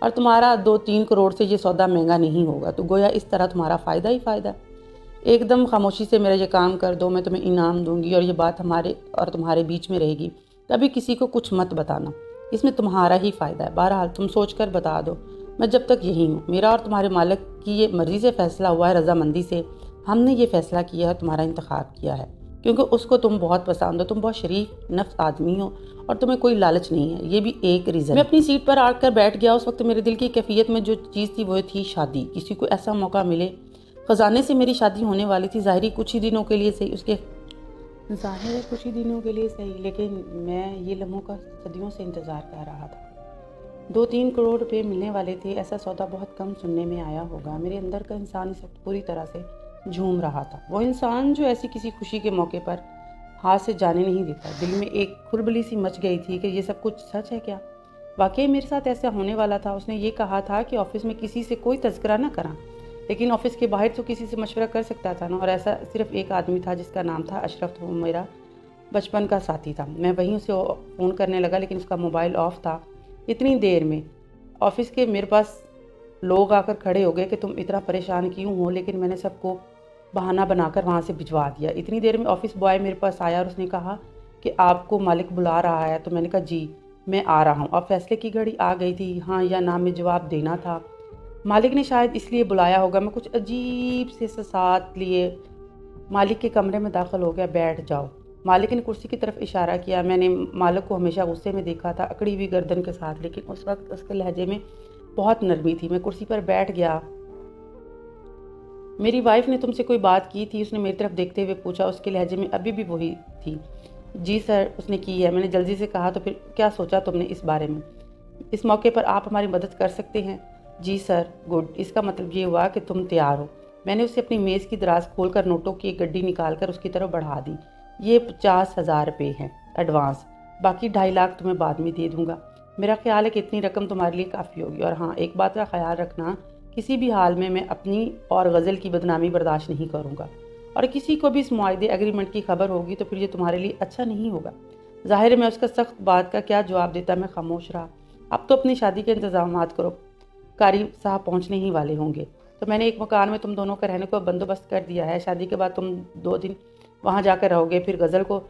اور تمہارا 2-3 کروڑ سے یہ سودا مہنگا نہیں ہوگا، تو گویا اس طرح تمہارا فائدہ ہی فائدہ ہے۔ ایک دم خاموشی سے میرا یہ کام کر دو، میں تمہیں انعام دوں گی اور یہ بات ہمارے اور تمہارے بیچ میں رہے گی، کبھی کسی کو کچھ مت بتانا، اس میں تمہارا ہی فائدہ ہے۔ بہرحال تم سوچ کر بتا دو، میں جب تک یہی ہوں، میرا اور تمہارے مالک کی یہ مرضی سے فیصلہ ہوا ہے، رضامندی سے ہم نے یہ فیصلہ کیا ہے، تمہارا انتخاب کیا ہے، کیونکہ اس کو تم بہت پسند ہو، تم بہت شریف نفس آدمی ہو اور تمہیں کوئی لالچ نہیں ہے، یہ بھی ایک ریزن۔ میں اپنی سیٹ پر آ کر بیٹھ گیا۔ اس وقت میرے دل کی کیفیت میں جو چیز تھی وہ تھی شادی۔ کسی کو ایسا موقع ملے، خزانے سے میری شادی ہونے والی تھی، ظاہر کچھ ہی دنوں کے لیے صحیح، لیکن میں یہ لمحوں کا صدیوں سے انتظار کر رہا تھا۔ 2-3 کروڑ روپے ملنے والے تھے، ایسا سودا بہت کم سننے میں آیا ہوگا۔ میرے اندر کا انسان اس وقت پوری طرح سے جھوم رہا تھا، وہ انسان جو ایسی کسی خوشی کے موقع پر ہاتھ سے جانے نہیں دیتا۔ دل میں ایک کھلبلی سی مچ گئی تھی کہ یہ سب کچھ سچ ہے کیا؟ واقعی میرے ساتھ ایسا ہونے والا تھا۔ اس نے یہ کہا تھا کہ آفس میں کسی سے کوئی تذکرہ نہ کرا، لیکن آفس کے باہر تو کسی سے مشورہ کر سکتا تھا نا، اور ایسا صرف ایک آدمی تھا جس کا نام تھا اشرف، وہ میرا بچپن کا ساتھی تھا۔ میں وہیں اسے فون کرنے لگا، لیکن اس کا موبائل آف تھا۔ اتنی دیر میں آفس کے میرے پاس لوگ آ کر کھڑے ہو گئے کہ تم اتنا پریشان کیوں ہو، لیکن میں نے سب کو بہانہ بنا کر وہاں سے بھجوا دیا۔ اتنی دیر میں آفس بوائے میرے پاس آیا اور اس نے کہا کہ آپ کو مالک بلا رہا ہے، تو میں نے کہا جی میں آ رہا ہوں۔ اب فیصلے کی گھڑی آ گئی تھی، ہاں یا نہ میں جواب دینا تھا۔ مالک نے شاید اس لیے بلایا ہوگا۔ میں کچھ عجیب سے ساتھ لیے مالک کے کمرے میں داخل ہو گیا۔ بیٹھ جاؤ، مالک نے کرسی کی طرف اشارہ کیا۔ میں نے مالک کو ہمیشہ غصے میں دیکھا تھا، اکڑی ہوئی گردن کے ساتھ، لیکن اس وقت اس کے لہجے میں بہت نرمی تھی۔ میں کرسی پر بیٹھ گیا۔ میری وائف نے تم سے کوئی بات کی تھی؟ اس نے میری طرف دیکھتے ہوئے پوچھا۔ اس کے لہجے میں ابھی بھی وہی تھی۔ جی سر، اس نے کی ہے، میں نے جلدی سے کہا۔ تو پھر کیا سوچا تم نے اس بارے میں؟ اس موقع پر آپ ہماری مدد کر سکتے ہیں؟ جی سر۔ گڈ، اس کا مطلب یہ ہوا کہ تم تیار ہو۔ میں نے اسے اپنی میز کی دراز کھول کر نوٹوں کی ایک گڈی نکال کر اس کی طرف بڑھا دی۔ یہ 50,000 روپے ہیں ایڈوانس، باقی 2.5 لاکھ تمہیں بعد میں دے دوں گا۔ میرا خیال ہے کہ اتنی رقم تمہارے لیے کافی ہوگی، اور ہاں ایک بات کا خیال رکھنا، کسی بھی حال میں میں اپنی اور غزل کی بدنامی برداشت نہیں کروں گا، اور کسی کو بھی اس معاہدے ایگریمنٹ کی خبر ہوگی تو پھر یہ تمہارے لیے اچھا نہیں ہوگا۔ ظاہر ہے میں اس کا سخت بات کا کیا جواب دیتا، میں خاموش رہا۔ اب تو اپنی شادی کے انتظامات کرو، قاری صاحب پہنچنے ہی والے ہوں گے۔ تو میں نے ایک مکان میں تم دونوں کا رہنے کو بندوبست کر دیا ہے۔ شادی کے بعد تم 2 دن وہاں جا کر رہو گے، پھر غزل کو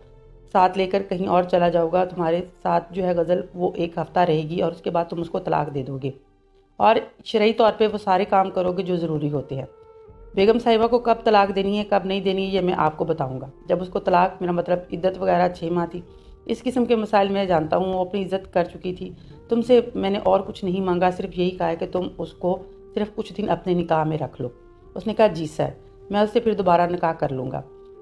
ساتھ لے کر کہیں اور چلا جاؤ گا۔ تمہارے ساتھ جو ہے غزل، وہ 1 ہفتہ رہے گی، اور اس کے بعد تم اس کو طلاق دے دو گے، اور شرعی طور پہ وہ سارے کام کرو گے جو ضروری ہوتے ہیں۔ بیگم صاحبہ کو کب طلاق دینی ہے، کب نہیں دینی ہے، یہ میں آپ کو بتاؤں گا جب اس کو طلاق، میرا مطلب عدت وغیرہ 6 ماہ تھی۔ اس قسم کے مسائل میں جانتا ہوں، وہ اپنی عزت کر چکی تھی۔ تم سے میں نے اور کچھ نہیں مانگا، صرف یہی کہا ہے کہ تم اس کو صرف کچھ دن اپنے نکاح میں رکھ لو۔ اس نے کہا جی سر، میں اس سے پھر دوبارہ نکاح کر لوں گا۔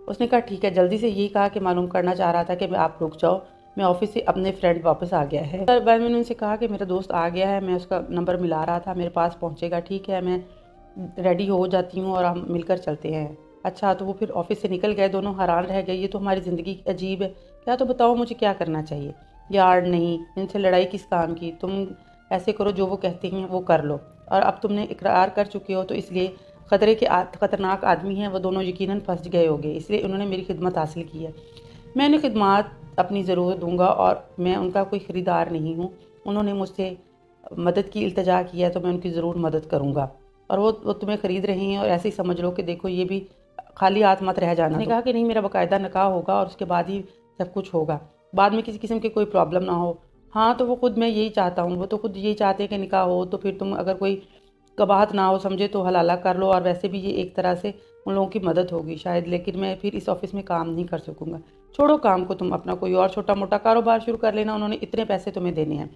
اس نے کہا ٹھیک ہے۔ جلدی سے یہی کہا کہ معلوم کرنا چاہ رہا تھا کہ آپ رک جاؤ، میں آفس سے اپنے فرینڈ واپس آ گیا ہے۔ میں نے ان سے کہا کہ میرا دوست آ گیا ہے، میں اس کا نمبر ملا رہا تھا، میرے پاس پہنچے گا، ٹھیک ہے میں ریڈی ہو جاتی ہوں اور ہم مل کر چلتے ہیں۔ اچھا، تو وہ پھر آفس سے نکل گئے، دونوں حیران رہ گئے۔ یہ تو ہماری زندگی عجیب ہے، کیا تو بتاؤ مجھے کیا کرنا چاہیے؟ یار نہیں، ان سے لڑائی کس کام کی، تم ایسے کرو جو وہ کہتے ہیں وہ کر لو، اور اب تم نے اقرار کر چکے ہو تو اس لیے خطرناک آدمی ہیں وہ دونوں، یقیناً پھنس گئے ہوگے، اس لیے انہوں نے میری خدمت حاصل کی ہے۔ میں انہیں خدمات اپنی ضرور دوں گا، اور میں ان کا کوئی خریدار نہیں ہوں۔ انہوں نے مجھ سے مدد کی التجا کی ہے تو میں ان کی ضرور مدد کروں گا، اور وہ تمہیں خرید رہے ہیں، اور ایسے ہی سمجھ لو کہ دیکھو یہ بھی خالی ہاتھ مت رہ جانا۔ میں نے کہا کہ نہیں، میرا باقاعدہ نکاح ہوگا اور اس کے بعد ہی سب کچھ ہوگا، بعد میں کسی قسم کی کوئی پرابلم نہ ہو۔ ہاں تو وہ خود، میں یہی چاہتا ہوں، وہ تو خود یہی چاہتے ہیں کہ نکاح ہو، تو پھر تم اگر کوئی قباحت نہ ہو سمجھے تو حلالہ کر لو، اور ویسے بھی یہ ایک طرح سے ان لوگوں کی مدد ہوگی شاید، لیکن میں پھر اس آفس میں کام نہیں کر سکوں گا۔ چھوڑو کام کو، تم اپنا کوئی اور چھوٹا موٹا کاروبار شروع کر لینا، انہوں نے اتنے پیسے تمہیں دینے ہیں۔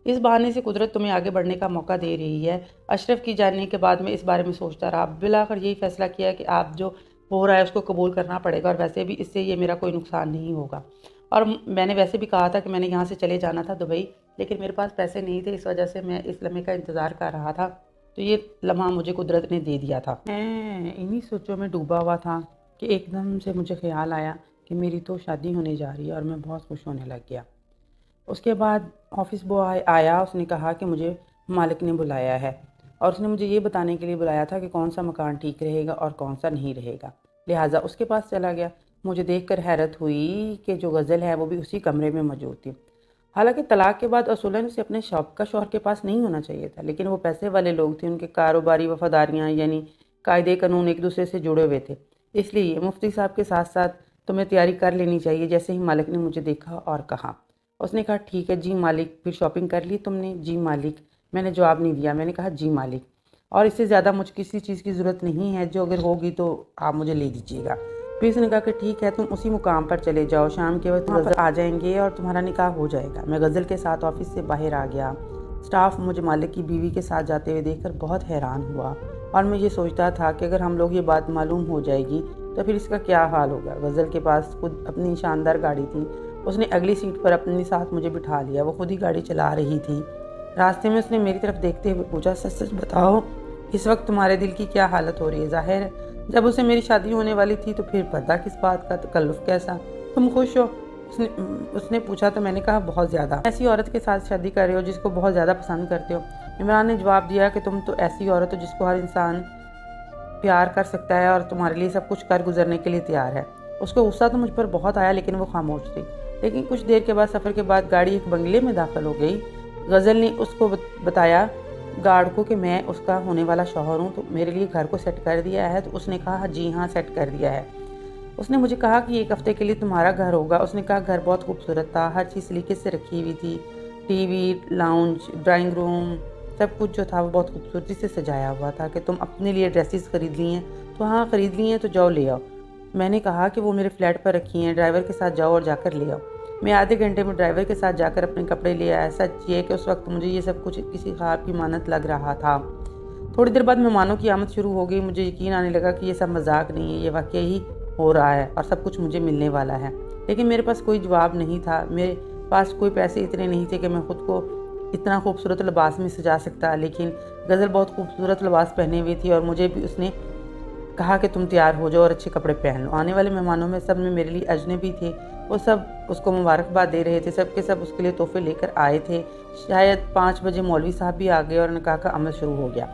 اس بہانے سے قدرت تمہیں آگے بڑھنے کا موقع دے رہی ہے۔ اشرف کی جاننے کے بعد میں اس بارے میں سوچتا رہا، بالآخر یہی فیصلہ کیا کہ آپ جو ہو رہا ہے اس کو قبول کرنا پڑے گا، اور ویسے بھی اس سے یہ میرا کوئی نقصان نہیں ہوگا۔ اور میں نے ویسے بھی کہا تھا کہ میں نے یہاں سے چلے جانا تھا دبئی، لیکن میرے پاس پیسے نہیں تھے، اس وجہ سے میں اس لمحے کا انتظار کر رہا تھا، تو یہ لمحہ مجھے قدرت نے دے دیا تھا۔ میں انہی سوچوں میں ڈوبا ہوا تھا کہ ایک دم سے مجھے خیال آیا کہ میری تو شادی ہونے جا رہی ہے، اور میں بہت خوش ہونے لگ گیا۔ اس کے بعد آفس بوائے آیا، اس نے کہا کہ مجھے مالک نے بلایا ہے، اور اس نے مجھے یہ بتانے کے لیے بلایا تھا کہ کون سا مکان ٹھیک رہے گا اور کون سا نہیں رہے گا، لہٰذا اس کے پاس چلا گیا۔ مجھے دیکھ کر حیرت ہوئی کہ جو غزل ہے وہ بھی اسی کمرے میں موجود تھی۔ حالانکہ طلاق کے بعد اصولاً اسے اپنے سابقہ شوہر کے پاس نہیں ہونا چاہیے تھا، لیکن وہ پیسے والے لوگ تھے، ان کے کاروباری وفاداریاں یعنی قاعدے قانون ایک دوسرے سے جڑے ہوئے تھے۔ اس لیے مفتی صاحب کے ساتھ ساتھ تمہیں تیاری کر لینی چاہیے۔ جیسے ہی مالک نے مجھے دیکھا اور کہا، اس نے کہا ٹھیک ہے جی مالک، پھر شاپنگ کر لی تم نے؟ جی مالک، میں نے جواب نہیں دیا، میں نے کہا جی مالک، اور اس سے زیادہ مجھ کسی چیز کی ضرورت نہیں ہے، جو اگر ہوگی تو آپ مجھے لے دیجیے گا۔ پھر اس نے کہا کہ ٹھیک ہے تم اسی مقام پر چلے جاؤ، شام کے وقت غزل آ جائیں گے اور تمہارا نکاح ہو جائے گا۔ میں غزل کے ساتھ آفس سے باہر آ گیا۔ سٹاف مجھے مالک کی بیوی کے ساتھ جاتے ہوئے دیکھ کر بہت حیران ہوا، اور میں یہ سوچتا تھا کہ اگر ہم لوگ یہ بات معلوم ہو جائے گی تو پھر اس کا کیا حال ہوگا۔ غزل کے پاس خود اپنی شاندار گاڑی تھی، اس نے اگلی سیٹ پر اپنے ساتھ مجھے بٹھا لیا، وہ خود ہی گاڑی چلا رہی تھی۔ راستے میں اس نے میری طرف دیکھتے ہوئے پوچھا، سچ سچ بتاؤ اس وقت تمہارے دل کی کیا حالت ہو رہی ہے؟ ظاہر ہے جب اسے میری شادی ہونے والی تھی تو پھر پردہ کس بات کا، تکلف کیسا؟ تم خوش ہو؟ اس نے پوچھا تو میں نے کہا بہت زیادہ۔ ایسی عورت کے ساتھ شادی کر رہے ہو جس کو بہت زیادہ پسند کرتے ہو؟ عمران نے جواب دیا کہ تم تو ایسی عورت ہو جس کو ہر انسان پیار کر سکتا ہے اور تمہارے لیے سب کچھ کر گزرنے کے لیے تیار ہے۔ اس کو غصہ تو مجھ پر بہت آیا، لیکن وہ خاموش تھی۔ لیکن کچھ دیر کے بعد سفر کے بعد گاڑی ایک بنگلے میں داخل ہو گئی۔ غزل نے اس کو بتایا گارڈ کو کہ میں اس کا ہونے والا شوہر ہوں، تو میرے لیے گھر کو سیٹ کر دیا ہے؟ تو اس نے کہا جی ہاں سیٹ کر دیا ہے۔ اس نے مجھے کہا کہ ایک ہفتے کے لیے تمہارا گھر ہوگا۔ اس نے کہا گھر بہت خوبصورت تھا، ہر چیز سلیقے سے رکھی ہوئی تھی، TV, lounge, drawing room, سب کچھ جو تھا وہ بہت خوبصورتی سے سجایا ہوا تھا۔ کہ تم اپنے لیے ڈریسز خرید لی ہیں؟ تو ہاں خرید لی ہیں، تو جاؤ لے آؤ۔ میں نے کہا کہ وہ میرے فلیٹ پر رکھی ہیں، ڈرائیور کے ساتھ جاؤ اور جا کر لے آؤ۔ میں آدھے گھنٹے میں ڈرائیور کے ساتھ جا کر اپنے کپڑے لے آیا۔ سچ یہ کہ اس وقت مجھے یہ سب کچھ کسی خواب کی مانند لگ رہا تھا۔ تھوڑی دیر بعد مہمانوں کی آمد شروع ہو گئی۔ مجھے یقین آنے لگا کہ یہ سب مذاق نہیں ہے، یہ واقعی ہی ہو رہا ہے اور سب کچھ مجھے ملنے والا ہے۔ لیکن میرے پاس کوئی جواب نہیں تھا، میرے پاس کوئی پیسے اتنے نہیں تھے کہ میں خود کو اتنا خوبصورت لباس میں سجا سکتا۔ لیکن غزل بہت خوبصورت لباس پہنے ہوئی تھی، اور مجھے بھی اس نے کہا کہ تم تیار ہو جاؤ اور اچھے کپڑے پہن لو۔ آنے والے مہمانوں میں سب میں میرے لیے اجنبی تھے، وہ سب اس کو مبارکباد دے رہے تھے، سب کے سب اس کے لیے تحفے لے کر آئے تھے۔ شاید 5 بجے مولوی صاحب بھی آ گئے اور نکاح کا عمل شروع ہو گیا۔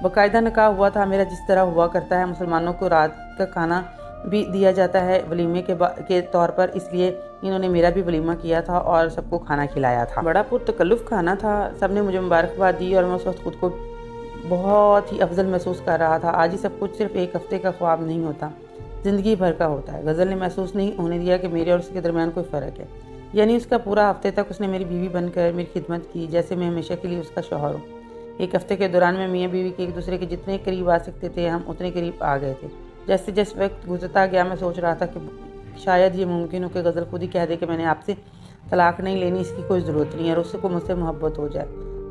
باقاعدہ نکاح ہوا تھا، میرا جس طرح ہوا کرتا ہے۔ مسلمانوں کو رات کا کھانا بھی دیا جاتا ہے ولیمے کے طور پر، اس لیے انہوں نے میرا بھی ولیمہ کیا تھا اور سب کو کھانا کھلایا تھا۔ بڑا پرتکلف کھانا تھا، سب نے مجھے مبارکباد دی اور میں اس وقت خود کو بہت ہی افضل محسوس کر رہا تھا۔ آج ہی سب کچھ صرف ایک ہفتے کا خواب نہیں ہوتا، زندگی بھر کا ہوتا ہے۔ غزل نے محسوس نہیں ہونے دیا کہ میرے اور اس کے درمیان کوئی فرق ہے، یعنی اس کا پورا ہفتے تک اس نے میری بیوی بن کر میری خدمت کی، جیسے میں ہمیشہ کے لیے اس کا شوہر ہوں۔ ایک ہفتے کے دوران میں میاں بیوی کے ایک دوسرے کے جتنے قریب آ سکتے تھے ہم اتنے قریب آ گئے تھے۔ جیسے جس وقت گزرتا گیا میں سوچ رہا تھا کہ شاید یہ ممکن ہو کہ غزل خود ہی کہہ دے کہ میں نے آپ سے طلاق نہیں لینی، اس کی کوئی ضرورت نہیں ہے، اور اس کو مجھ سے محبت ہو جائے،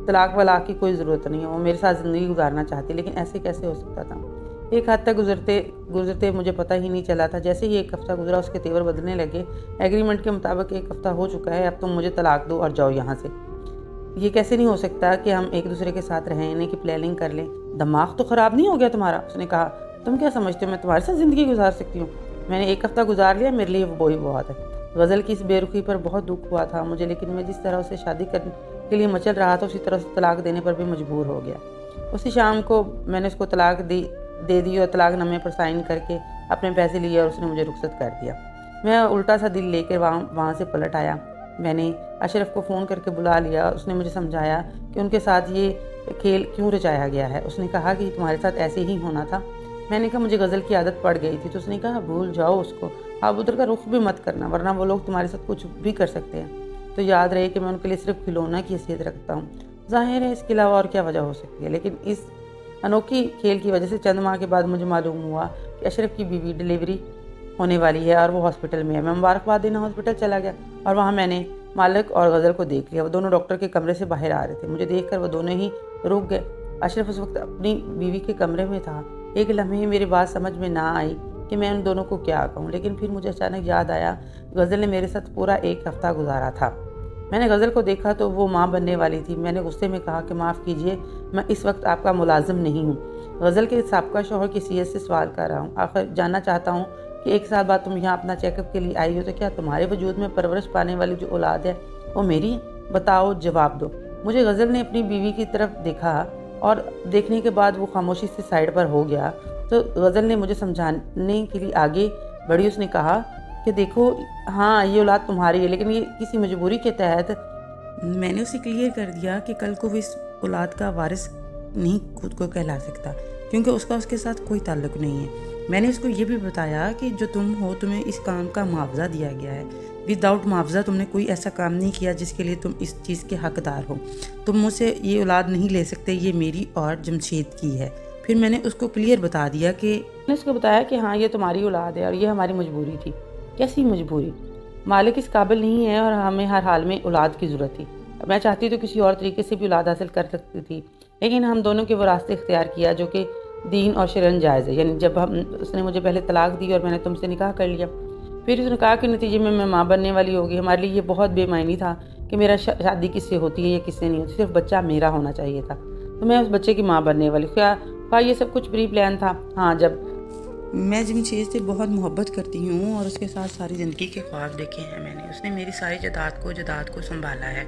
طلاق ولاق کی کوئی ضرورت نہیں ہے، وہ میرے ساتھ زندگی گزارنا چاہتی۔ لیکن ایسے کیسے ہو سکتا تھا؟ ایک حد تک گزرتے مجھے پتہ ہی نہیں چلا تھا۔ جیسے ہی ایک ہفتہ گزرا اس کے تیور بدلنے لگے۔ ایگریمنٹ کے مطابق ایک ہفتہ ہو چکا ہے، اب تم مجھے طلاق دو اور جاؤ یہاں سے۔ یہ کیسے نہیں ہو سکتا کہ ہم ایک دوسرے کے ساتھ رہنے کی پلاننگ کر لیں؟ دماغ تو خراب نہیں ہو گیا تمہارا؟ اس نے کہا تم کیا سمجھتے ہو میں تمہارے ساتھ زندگی گزار سکتی ہوں؟ میں نے ایک ہفتہ گزار لیا، میرے لیے وہی بہت ہے۔ غزل کی اس بے رخی پر بہت دکھ ہوا تھا مجھے، لیکن میں جس طرح اسے شادی کرنے کے لیے مچل رہا تھا اسی طرح اسے طلاق دینے پر بھی مجبور ہو گیا۔ اسی شام کو میں نے اس کو طلاق دے دی اور طلاق نامے پر سائن کر کے اپنے پیسے لیے اور اس نے مجھے رخصت کر دیا۔ میں الٹا سا دل لے کر وہاں سے پلٹ آیا۔ میں نے اشرف کو فون کر کے بلا لیا، اس نے مجھے سمجھایا کہ ان کے ساتھ یہ کھیل کیوں رچایا گیا ہے۔ اس نے کہا کہ تمہارے ساتھ ایسے ہی ہونا تھا۔ میں نے کہا مجھے غزل کی عادت پڑ گئی تھی۔ تو اس نے کہا بھول جاؤ اس کو، آپ ادھر کا رخ بھی مت کرنا، ورنہ وہ لوگ تمہارے ساتھ کچھ بھی کر سکتے ہیں۔ تو یاد رہے کہ میں ان کے لیے صرف کھلونا کی حیثیت رکھتا ہوں۔ ظاہر ہے اس کے علاوہ اور کیا وجہ ہو سکتی ہے، لیکن اس انوکھی کھیل کی وجہ سے چند ماہ کے بعد مجھے معلوم ہوا کہ اشرف کی بیوی ڈیلیوری ہونے والی ہے اور وہ ہاسپٹل میں ہے۔ میں مبارکباد دینا ہاسپٹل چلا گیا اور وہاں میں نے مالک اور غزل کو دیکھ لیا۔ وہ دونوں ڈاکٹر کے کمرے سے باہر آ رہے تھے۔ مجھے دیکھ کر وہ دونوں ہی رک گئے۔ اشرف اس وقت اپنی بیوی کے کمرے میں تھا۔ ایک لمحے میری بات سمجھ میں نہ آئی کہ میں ان دونوں کو کیا کہوں، لیکن پھر مجھے اچانک یاد آیا غزل نے میرے ساتھ پورا ایک ہفتہ گزارا تھا۔ میں نے غزل کو دیکھا تو وہ ماں بننے والی تھی۔ میں نے غصے میں کہا کہ معاف کیجیے، میں اس وقت آپ کا ملازم نہیں ہوں، غزل کے سابقہ شوہر کی حیثیت سے سوال کر رہا ہوں۔ آخر جاننا چاہتا ہوں کہ 1 سال بعد تم یہاں اپنا چیک اپ کے لیے آئی ہو تو کیا تمہارے وجود میں پرورش پانے والی جو اولاد ہے وہ میری ہے؟ بتاؤ، جواب دو۔ مجھے غزل نے اپنی بیوی کی طرف دیکھا اور دیکھنے کے بعد وہ خاموشی سے سائڈ پر ہو گیا۔ تو غزل نے مجھے سمجھانے کے لیے آگے بڑھی۔ اس نے کہا کہ دیکھو ہاں یہ اولاد تمہاری ہے، لیکن یہ کسی مجبوری کے تحت میں نے اسے کلیئر کر دیا کہ کل کو وہ اس اولاد کا وارث نہیں خود کو کہلا سکتا، کیونکہ اس کا اس کے ساتھ کوئی تعلق نہیں ہے۔ میں نے اس کو یہ بھی بتایا کہ جو تم ہو تمہیں اس کام کا معاوضہ دیا گیا ہے، وداؤٹ معاوضہ تم نے کوئی ایسا کام نہیں کیا جس کے لیے تم اس چیز کے حقدار ہو۔ تم مجھ سے یہ اولاد نہیں لے سکتے، یہ میری اور جمشید کی ہے۔ پھر میں نے اس کو کلیئر بتا دیا کہ میں نے اس کو بتایا کہ ہاں یہ تمہاری اولاد ہے اور یہ ہماری مجبوری تھی۔ کیسی مجبوری؟ مالک اس قابل نہیں ہے اور ہمیں ہر حال میں اولاد کی ضرورت تھی۔ میں چاہتی تو کسی اور طریقے سے بھی اولاد حاصل کر سکتی تھی، لیکن ہم دونوں کے وہ راستے اختیار کیا جو کہ دین اور شرعاً جائز ہے۔ یعنی جب اس نے مجھے پہلے طلاق دی اور میں نے تم سے نکاح کر لیا، پھر اس نے کہا کہ نتیجے میں ماں بننے والی ہوگی۔ ہمارے لیے یہ بہت بے معنی تھا کہ میرا شادی کس سے ہوتی ہے یا کس سے نہیں ہوتی، صرف بچہ میرا ہونا چاہیے تھا، تو میں اس بچے کی ماں بننے والی۔ کیا یہ سب کچھ پری پلان تھا؟ ہاں، جب میں جمشید سے بہت محبت کرتی ہوں اور اس کے ساتھ ساری زندگی کے خواب دیکھے ہیں میں نے۔ اس نے میری ساری جائیداد کو سنبھالا ہے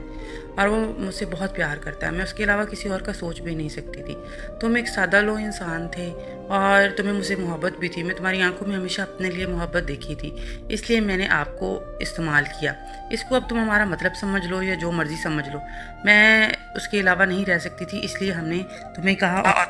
اور وہ مجھ سے بہت پیار کرتا ہے۔ میں اس کے علاوہ کسی اور کا سوچ بھی نہیں سکتی تھی۔ تم ایک سادہ لوہ انسان تھے اور تمہیں مجھ سے محبت بھی تھی۔ میں تمہاری آنکھوں میں ہمیشہ اپنے لیے محبت دیکھی تھی، اس لیے میں نے آپ کو استعمال کیا۔ اس کو اب تم ہمارا مطلب سمجھ لو یا جو مرضی سمجھ لو، میں اس کے علاوہ نہیں رہ سکتی تھی، اس لیے ہم نے تمہیں کہا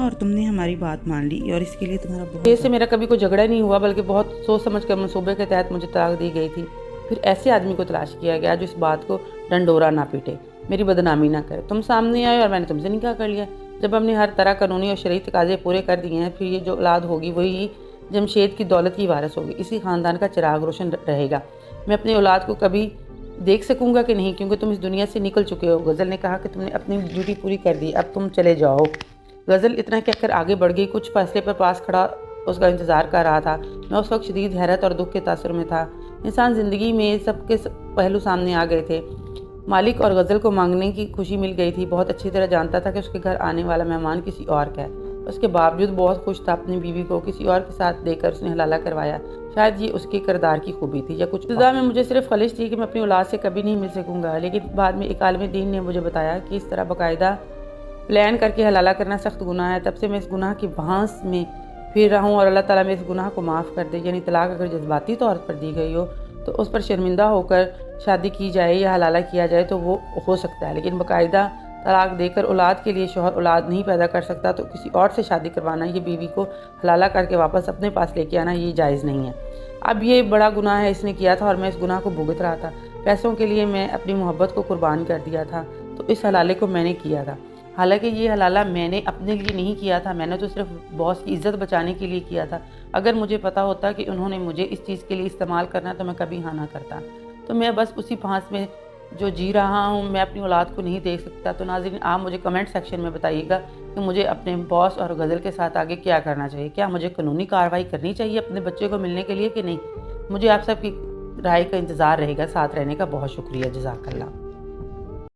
اور تم نے ہماری بات مان لی، اور اس کے لیے تمہارا بہت اس سے میرا کبھی کوئی جھگڑا نہیں ہوا، بلکہ بہت سوچ سمجھ کر منصوبے کے تحت مجھے طلاق دی گئی تھی۔ پھر ایسے آدمی کو تلاش کیا گیا جو اس بات کو ڈنڈورا نہ پیٹے، میری بدنامی نہ کرے۔ تم سامنے آئے اور میں نے تم سے نکاح کر لیا۔ جب ہم نے ہر طرح قانونی اور شرعی تقاضے پورے کر دیے ہیں، پھر یہ جو اولاد ہوگی وہی جمشید کی دولت کی وارث ہوگی، اسی خاندان کا چراغ روشن رہے گا۔ میں اپنے اولاد کو کبھی دیکھ سکوں گا کہ نہیں، کیونکہ تم اس دنیا سے نکل چکے ہو۔ غزل نے کہا کہ تم نے اپنی ڈیوٹی پوری کر دی، اب تم چلے جاؤ۔ غزل اتنا کہہ کر آگے بڑھ گئی، کچھ فاصلے پر پاس کھڑا اس کا انتظار کر رہا تھا۔ میں اس وقت شدید حیرت اور دکھ کے تاثر میں تھا۔ انسان زندگی میں سب کے پہلو سامنے آ گئے تھے۔ مالک اور غزل کو مانگنے کی خوشی مل گئی تھی۔ بہت اچھی طرح جانتا تھا کہ اس کے گھر آنے والا مہمان کسی اور کا ہے۔ اس کے باوجود بہت خوش تھا۔ اپنی بیوی کو کسی اور کے ساتھ دے کر اس نے حلالہ کروایا۔ شاید یہ اس کے کردار کی خوبی تھی یا کچھ ابتدا میں مجھے صرف خلش تھی کہ میں اپنی اولاد سے کبھی نہیں مل سکوں گا، لیکن بعد میں ایک عالم دین نے مجھے بتایا کہ اس طرح باقاعدہ پلان کر کے حلالہ کرنا سخت گناہ ہے۔ تب سے میں اس گناہ کی بھانس میں پھر رہا ہوں اور اللہ تعالیٰ میں اس گناہ کو معاف کر دے۔ یعنی طلاق اگر جذباتی طور پر دی گئی ہو تو اس پر شرمندہ ہو کر شادی کی جائے یا حلالہ کیا جائے تو وہ ہو سکتا ہے، لیکن باقاعدہ طلاق دے کر اولاد کے لیے شوہر اولاد نہیں پیدا کر سکتا تو کسی اور سے شادی کروانا، یہ بیوی کو حلالہ کر کے واپس اپنے پاس لے کے آنا، یہ جائز نہیں ہے۔ اب یہ بڑا گناہ ہے، اس نے کیا تھا اور میں اس گناہ کو بھگت رہا تھا۔ پیسوں کے لیے میں اپنی محبت کو قربان کر دیا تھا، تو اس حلالے کو میں نے کیا تھا۔ حالانکہ یہ حلالہ میں نے اپنے لیے نہیں کیا تھا، میں نے تو صرف باس کی عزت بچانے کے لیے کیا تھا۔ اگر مجھے پتا ہوتا کہ انہوں نے مجھے اس چیز کے لیے استعمال کرنا تو میں کبھی ہاں نہ کرتا۔ تو میں بس اسی پھانس میں جو جی رہا ہوں، میں اپنی اولاد کو نہیں دیکھ سکتا۔ تو ناظرین، آپ مجھے کمنٹ سیکشن میں بتائیے گا کہ مجھے اپنے باس اور غزل کے ساتھ آگے کیا کرنا چاہیے۔ کیا مجھے قانونی کارروائی کرنی چاہیے اپنے بچے کو ملنے کے لیے کہ نہیں؟ مجھے آپ سب کی رائے کا انتظار رہے گا۔ ساتھ رہنے کا بہت شکریہ، جزاک اللہ۔